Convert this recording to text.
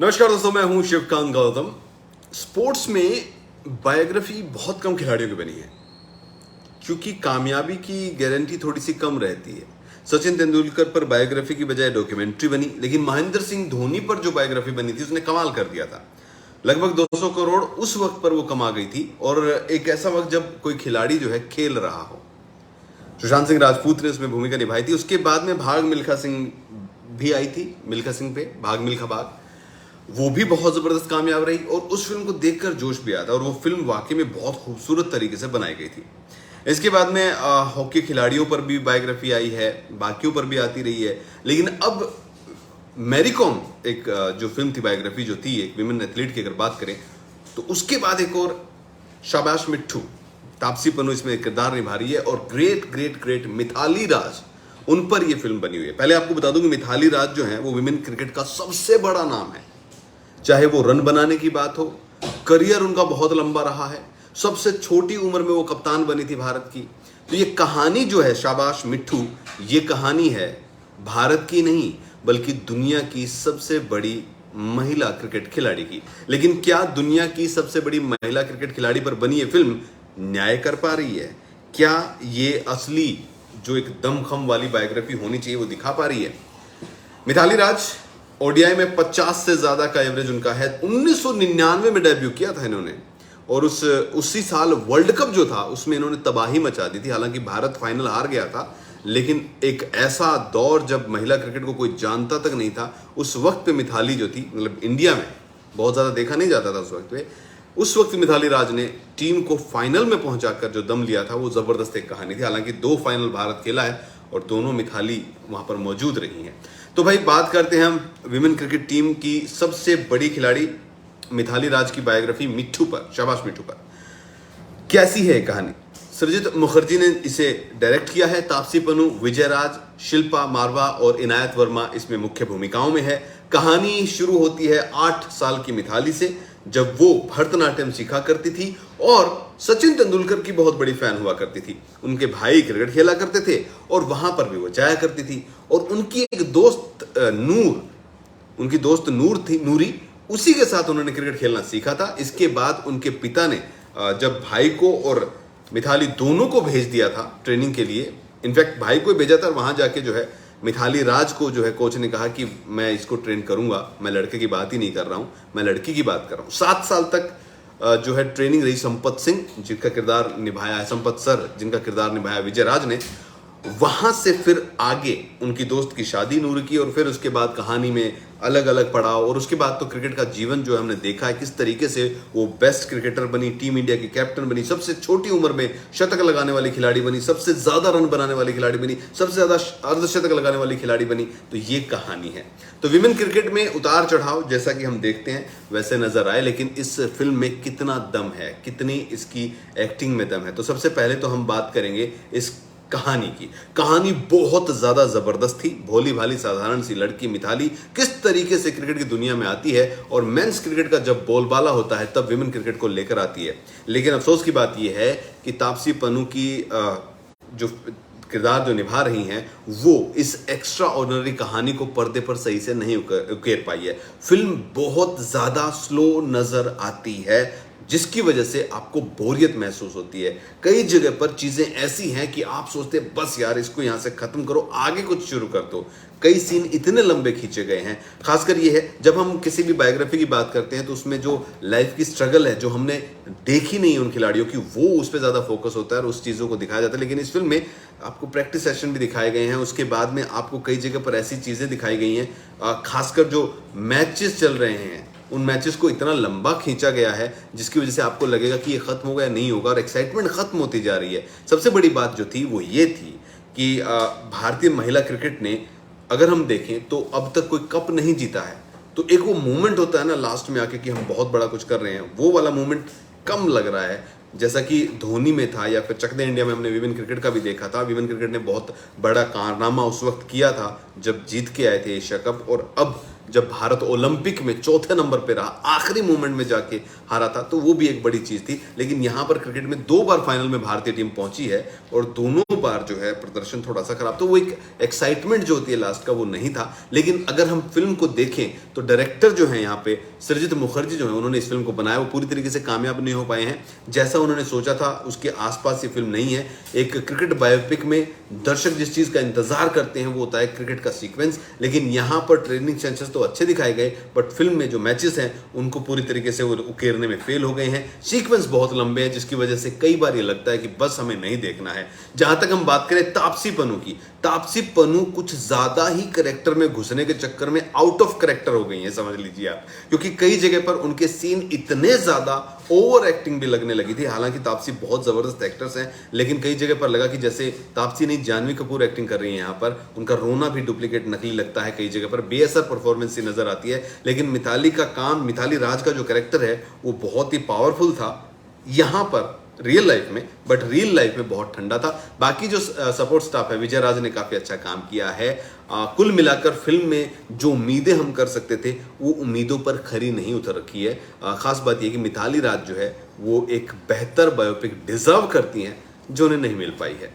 नमस्कार दोस्तों, मैं हूं शिवकांत गौतम। स्पोर्ट्स में बायोग्राफी बहुत कम खिलाड़ियों की बनी है क्योंकि कामयाबी की गारंटी थोड़ी सी कम रहती है। सचिन तेंदुलकर पर बायोग्राफी की बजाय डॉक्यूमेंट्री बनी, लेकिन महेंद्र सिंह धोनी पर जो बायोग्राफी बनी थी उसने कमाल कर दिया था। लगभग 200 करोड़ उस वक्त पर वो कमा गई थी, और एक ऐसा वक्त जब कोई खिलाड़ी जो है खेल रहा हो। सुशांत सिंह राजपूत ने उसमें भूमिका निभाई थी। उसके बाद में भाग मिल्खा सिंह भी आई थी, मिल्खा सिंह पे भाग मिल्खा भाग, वो भी बहुत जबरदस्त कामयाब रही और उस फिल्म को देखकर जोश भी आया था, और वो फिल्म वाकई में बहुत खूबसूरत तरीके से बनाई गई थी। इसके बाद में हॉकी खिलाड़ियों पर भी बायोग्राफी आई है, बाकियों पर भी आती रही है, लेकिन अब मैरी कॉम एक जो फिल्म थी, बायोग्राफी जो थी एक विमेन एथलीट की अगर बात करें, तो उसके बाद एक और शाबाश मिट्ठू, तापसी पन्नू इसमें किरदार निभा रही है, और great great great Mithali Raj, उन पर यह फिल्म बनी हुई है। पहले आपको बता दूं कि मिथाली राज जो है वो विमेन क्रिकेट का सबसे बड़ा नाम है। चाहे वो रन बनाने की बात हो, करियर उनका बहुत लंबा रहा है, सबसे छोटी उम्र में वो कप्तान बनी थी भारत की। तो ये कहानी जो है शाबाश मिट्ठू, ये कहानी है भारत की नहीं बल्कि दुनिया की सबसे बड़ी महिला क्रिकेट खिलाड़ी की। लेकिन क्या दुनिया की सबसे बड़ी महिला क्रिकेट खिलाड़ी पर बनी ये फिल्म न्याय कर पा रही है? क्या ये असली जो एक दमखम वाली बायोग्राफी होनी चाहिए वो दिखा पा रही है? मिथाली राज ओडीआई में 50 से ज्यादा का एवरेज उनका है। 1999 में डेब्यू किया था इन्होंने, और उसी साल वर्ल्ड कप जो था उसमें इन्होंने तबाही मचा दी थी। हालांकि भारत फाइनल हार गया था, लेकिन एक ऐसा दौर जब महिला क्रिकेट को कोई जानता तक नहीं था, उस वक्त पे मिथाली जो थी, मतलब इंडिया में बहुत ज्यादा देखा नहीं जाता था उस वक्त पे, उस वक्त मिथाली राज ने टीम को फाइनल में पहुंचाकर जो दम लिया था वो जबरदस्त एक कहानी थी। हालांकि 2 फाइनल भारत खेला है और दोनों मिथाली वहां पर मौजूद रही हैं। तो भाई बात करते हैं हम विमेन क्रिकेट टीम की सबसे बड़ी खिलाड़ी मिथाली राज की बायोग्राफी मिट्ठू पर, शाबाश मिट्ठू पर। कैसी है कहानी? सृजित मुखर्जी ने इसे डायरेक्ट किया है। तापसी पन्नू, विजय राज, शिल्पा मारवा और इनायत वर्मा इसमें मुख्य भूमिकाओं में है। कहानी शुरू होती है 8 साल की मिथाली से, जब वो भरतनाट्यम सीखा करती थी और सचिन तेंदुलकर की बहुत बड़ी फैन हुआ करती थी। उनके भाई क्रिकेट खेला करते थे और वहां पर भी वो जाया करती थी, और उनकी एक दोस्त उनकी दोस्त नूरी, उसी के साथ उन्होंने क्रिकेट खेलना सीखा था। इसके बाद उनके पिता ने जब भाई को और मिथाली दोनों को भेज दिया था ट्रेनिंग के लिए, इनफैक्ट भाई को भेजा था, वहां जाके जो है मिथाली राज को जो है कोच ने कहा कि मैं इसको ट्रेन करूंगा, मैं लड़के की बात ही नहीं कर रहा हूं, मैं लड़की की बात कर रहा हूं। 7 साल तक जो है ट्रेनिंग रही। संपत सिंह जिनका किरदार निभाया है, संपत सर जिनका किरदार निभाया विजय राज ने, वहां से फिर आगे उनकी दोस्त की शादी नूर की, और फिर उसके बाद कहानी में अलग अलग पड़ाव, और उसके बाद तो क्रिकेट का जीवन जो हमने देखा है किस तरीके से वो बेस्ट क्रिकेटर बनी, टीम इंडिया की कैप्टन बनी, सबसे छोटी उम्र में शतक लगाने वाली खिलाड़ी बनी, सबसे ज्यादा रन बनाने वाली खिलाड़ी बनी, सबसे ज्यादा अर्धशतक लगाने वाली खिलाड़ी बनी। तो ये कहानी है। तो विमेन क्रिकेट में उतार चढ़ाव जैसा कि हम देखते हैं वैसे नजर आए, लेकिन इस फिल्म में कितना दम है, कितनी इसकी एक्टिंग में दम है। तो सबसे पहले तो हम बात करेंगे इस कहानी की। कहानी बहुत ज्यादा जबरदस्त थी। भोली भाली साधारण सी लड़की मिथाली किस तरीके से क्रिकेट की दुनिया में आती है, और मेंस क्रिकेट का जब बोलबाला होता है तब विमेन क्रिकेट को लेकर आती है। लेकिन अफसोस की बात यह है कि तापसी पन्नू की जो किरदार जो निभा रही हैं वो इस एक्स्ट्रा ऑर्डिनरी कहानी को पर्दे पर सही से नहीं उकेर पाई है। फिल्म बहुत ज्यादा स्लो नजर आती है, जिसकी वजह से आपको बोरियत महसूस होती है। कई जगह पर चीजें ऐसी हैं कि आप सोचते हैं बस यार इसको यहां से खत्म करो, आगे कुछ शुरू कर दो। कई सीन इतने लंबे खींचे गए हैं। खासकर ये है जब हम किसी भी बायोग्राफी की बात करते हैं तो उसमें जो लाइफ की स्ट्रगल है जो हमने देखी नहीं उन खिलाड़ियों की, वो उस पर ज्यादा फोकस होता है और उस चीजों को दिखाया जाता है। लेकिन इस फिल्म में आपको प्रैक्टिस सेशन भी दिखाए गए हैं, उसके बाद में आपको कई जगह पर ऐसी चीजें दिखाई गई हैं, खासकर जो मैचेस चल रहे हैं उन मैचेस को इतना लंबा खींचा गया है जिसकी वजह से आपको लगेगा कि ये खत्म होगा या नहीं होगा, और एक्साइटमेंट खत्म होती जा रही है। सबसे बड़ी बात जो थी वो ये थी कि भारतीय महिला क्रिकेट ने अगर हम देखें तो अब तक कोई कप नहीं जीता है। तो एक वो मोमेंट होता है ना लास्ट में आके कि हम बहुत बड़ा कुछ कर रहे हैं, वो वाला मोमेंट कम लग रहा है, जैसा कि धोनी में था, या फिर चक दे इंडिया में हमने विमेन क्रिकेट का भी देखा था। विमेन क्रिकेट ने बहुत बड़ा कारनामा उस वक्त किया था जब जीत के आए थे एशिया कप, और अब जब भारत ओलंपिक में चौथे नंबर पे रहा, आखिरी मोमेंट में जाके हारा था, तो वो भी एक बड़ी चीज थी। लेकिन यहां पर क्रिकेट में 2 बार फाइनल में भारतीय टीम पहुंची है और दोनों बार जो है प्रदर्शन थोड़ा सा खराब, तो वो एक एक्साइटमेंट जो होती है लास्ट का वो नहीं था। लेकिन अगर हम फिल्म को देखें तो डायरेक्टर जो है यहाँ पे सृजित मुखर्जी जो है, उन्होंने इस फिल्म को बनाया, वो पूरी तरीके से कामयाब नहीं हो पाए हैं। जैसा उन्होंने सोचा था उसके आसपास ये फिल्म नहीं है। एक क्रिकेट बायोपिक में दर्शक जिस चीज का इंतजार करते हैं वो होता है क्रिकेट का सीक्वेंस, लेकिन यहां पर ट्रेनिंग सेंसेस तो अच्छे दिखाए गए, बट फिल्म में जो मैचेस हैं उनको पूरी तरीके से वो उकेरने में फेल हो गए हैं। सीक्वेंस बहुत लंबे हैं, जिसकी वजह से कई बार ये लगता है कि बस हमें नहीं देखना है। जहां तक हम बात करें तापसी पन्नू की, तापसी पन्नू कुछ ज्यादा ही करेक्टर में घुसने के चक्कर में आउट ऑफ करेक्टर हो गई है, समझ लीजिए आप, क्योंकि कई जगह पर उनके सीन इतने ज्यादा ओवर एक्टिंग भी लगने लगी थी। हालांकि तापसी बहुत जबरदस्त एक्टर्स हैं, लेकिन कई जगह पर लगा कि जैसे तापसी नहीं, जानवी कपूर एक्टिंग कर रही है यहाँ पर, उनका रोना भी डुप्लीकेट नकली लगता है, कई जगह पर बेअसर परफॉर्मेंस सी नजर आती है। लेकिन मिताली का काम, मिताली राज का जो कैरेक्टर है वो बहुत ही पावरफुल था यहाँ पर रियल लाइफ में, बट रियल लाइफ में बहुत ठंडा था। बाकी जो सपोर्ट स्टाफ है, विजय राज ने काफी अच्छा काम किया है। कुल मिलाकर फिल्म में जो उम्मीदें हम कर सकते थे वो उम्मीदों पर खरी नहीं उतर रखी है। खास बात यह कि मिताली राज जो है वो एक बेहतर बायोपिक डिजर्व करती हैं, जो उन्हें नहीं मिल पाई है।